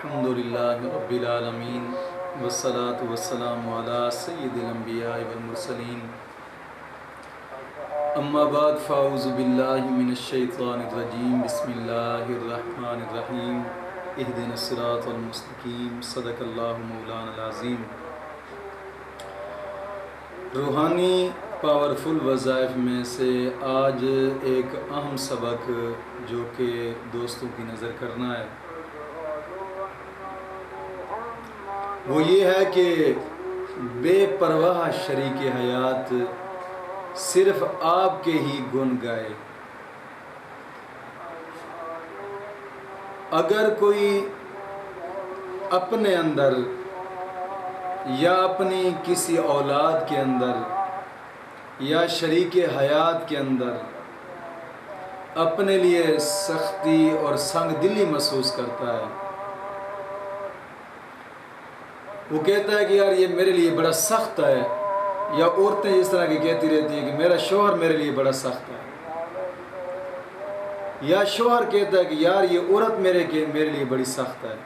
الحمدللہ رب العالمین والصلاة والسلام علی سید الانبیاء والمرسلین اما بعد فاعوذ باللہ من الشیطان الرجیم بسم اللہ الرحمن الرحیم اہدنا الصراط المستقیم صدق اللہ مولانا العظیم۔ روحانی پاورفل وظائف میں سے آج ایک اہم سبق جو کہ دوستوں کی نظر کرنا ہے وہ یہ ہے کہ بے پرواہ شریک حیات صرف آپ کے ہی گن گائے۔ اگر کوئی اپنے اندر یا اپنی کسی اولاد کے اندر یا شریک حیات کے اندر اپنے لیے سختی اور سنگ دلی محسوس کرتا ہے، وہ کہتا ہے کہ یار یہ میرے لیے بڑا سخت ہے، یا عورتیں اس طرح کی کہتی رہتی ہیں کہ میرا شوہر میرے لیے بڑا سخت ہے، یا شوہر کہتا ہے کہ یار یہ عورت میرے لیے بڑی سخت ہے،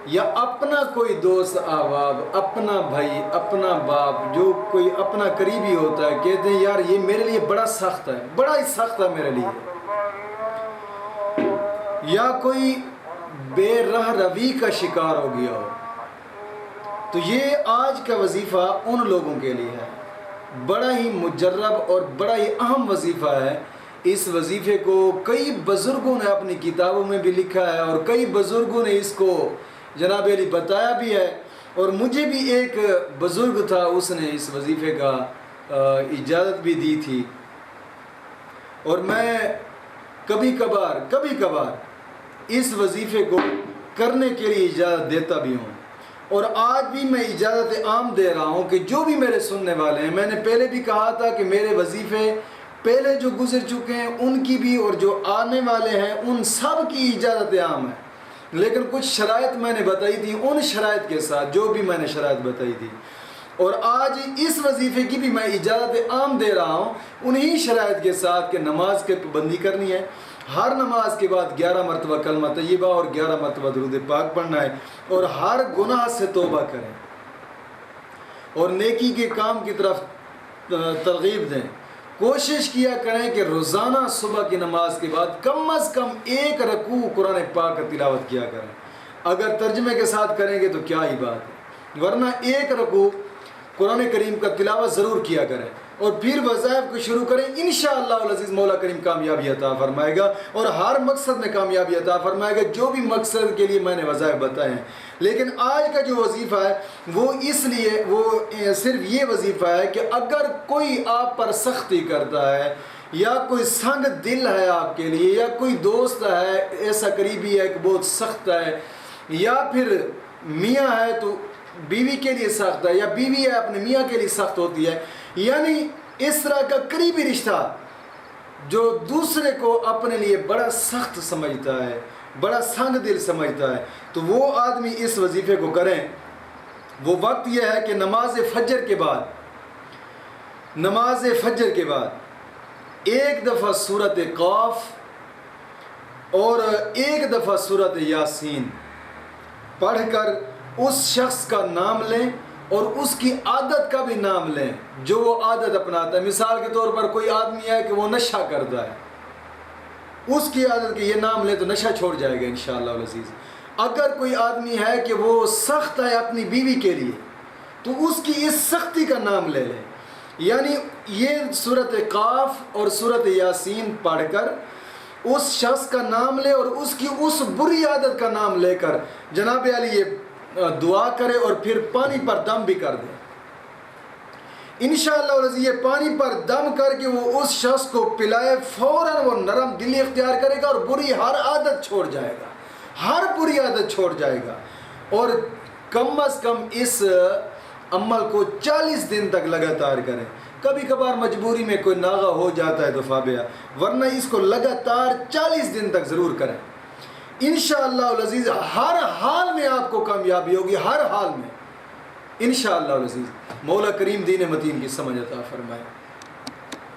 یا اپنا کوئی دوست احباب، اپنا بھائی، اپنا باپ، جو کوئی اپنا قریبی ہوتا ہے کہتے ہیں یار یہ میرے لیے بڑا سخت ہے، بڑا ہی سخت ہے میرے لیے، یا کوئی بے رہ روی کا شکار ہو گیا ہو۔ تو یہ آج کا وظیفہ ان لوگوں کے لیے ہے، بڑا ہی مجرب اور بڑا ہی اہم وظیفہ ہے۔ اس وظیفے کو کئی بزرگوں نے اپنی کتابوں میں بھی لکھا ہے اور کئی بزرگوں نے اس کو جناب علی بتایا بھی ہے، اور مجھے بھی ایک بزرگ تھا اس نے اس وظیفے کا اجازت بھی دی تھی، اور میں کبھی کبھار اس وظیفے کو کرنے کے لیے اجازت دیتا بھی ہوں، اور آج بھی میں اجازت عام دے رہا ہوں کہ جو بھی میرے سننے والے ہیں، میں نے پہلے بھی کہا تھا کہ میرے وظیفے پہلے جو گزر چکے ہیں ان کی بھی اور جو آنے والے ہیں ان سب کی اجازت عام ہے، لیکن کچھ شرائط میں نے بتائی تھی، ان شرائط کے ساتھ جو بھی میں نے شرائط بتائی تھی، اور آج اس وظیفے کی بھی میں اجازت عام دے رہا ہوں انہی شرائط کے ساتھ کہ نماز کے پابندی کرنی ہے، ہر نماز کے بعد 11 مرتبہ کلمہ طیبہ اور 11 مرتبہ درود پاک پڑھنا ہے، اور ہر گناہ سے توبہ کریں اور نیکی کے کام کی طرف ترغیب دیں۔ کوشش کیا کریں کہ روزانہ صبح کی نماز کے بعد کم از کم 1 رکوع قرآن پاک کا تلاوت کیا کریں، اگر ترجمے کے ساتھ کریں گے تو کیا ہی بات ہے، ورنہ 1 رکوع قرآن کریم کا تلاوت ضرور کیا کریں، اور پھر وظائف کو شروع کریں، انشاءاللہ العزیز مولا کریم کامیابی عطا فرمائے گا، اور ہر مقصد میں کامیابی عطا فرمائے گا جو بھی مقصد کے لیے میں نے وظائف بتائے ہیں۔ لیکن آج کا جو وظیفہ ہے وہ اس لیے وہ صرف یہ وظیفہ ہے کہ اگر کوئی آپ پر سختی کرتا ہے، یا کوئی سنگ دل ہے آپ کے لیے، یا کوئی دوست ہے ایسا قریبی ہے کہ بہت سخت ہے، یا پھر میاں ہے تو بیوی کے لیے سخت ہے، یا بیوی ہے اپنے میاں کے لیے سخت ہوتی ہے، یعنی اس طرح کا قریبی رشتہ جو دوسرے کو اپنے لیے بڑا سخت سمجھتا ہے، بڑا سنگ دل سمجھتا ہے، تو وہ آدمی اس وظیفے کو کریں۔ وہ وقت یہ ہے کہ نماز فجر کے بعد 1 دفعہ سورۃ قاف اور 1 دفعہ سورۃ یاسین پڑھ کر اس شخص کا نام لیں اور اس کی عادت کا بھی نام لیں جو وہ عادت اپناتا ہے۔ مثال کے طور پر کوئی آدمی ہے کہ وہ نشہ کرتا ہے، اس کی عادت کے یہ نام لے تو نشہ چھوڑ جائے گا انشاءاللہ العزیز۔ اگر کوئی آدمی ہے کہ وہ سخت ہے اپنی بیوی کے لیے تو اس کی اس سختی کا نام لے لیں، یعنی یہ سورۃ قاف اور سورۃ یاسین پڑھ کر اس شخص کا نام لے اور اس کی اس بری عادت کا نام لے کر جناب علی یہ دعا کرے، اور پھر پانی پر دم بھی کر دے انشاءاللہ العزیز۔ یہ پانی پر دم کر کے وہ اس شخص کو پلائے، فوراً وہ نرم دلی اختیار کرے گا اور بری ہر عادت چھوڑ جائے گا، ہر بری عادت چھوڑ جائے گا، اور کم از کم اس عمل کو 40 دن تک لگاتار کریں۔ کبھی کبھار مجبوری میں کوئی ناغہ ہو جاتا ہے تو فابیہ، ورنہ اس کو لگاتار 40 دن تک ضرور کریں انشاءاللہ العزیز۔ ہر حال میں آپ کو کامیابی ہوگی، ہر حال میں انشاءاللہ العزیز۔ مولا کریم دین متین کی سمجھ عطا فرمائے۔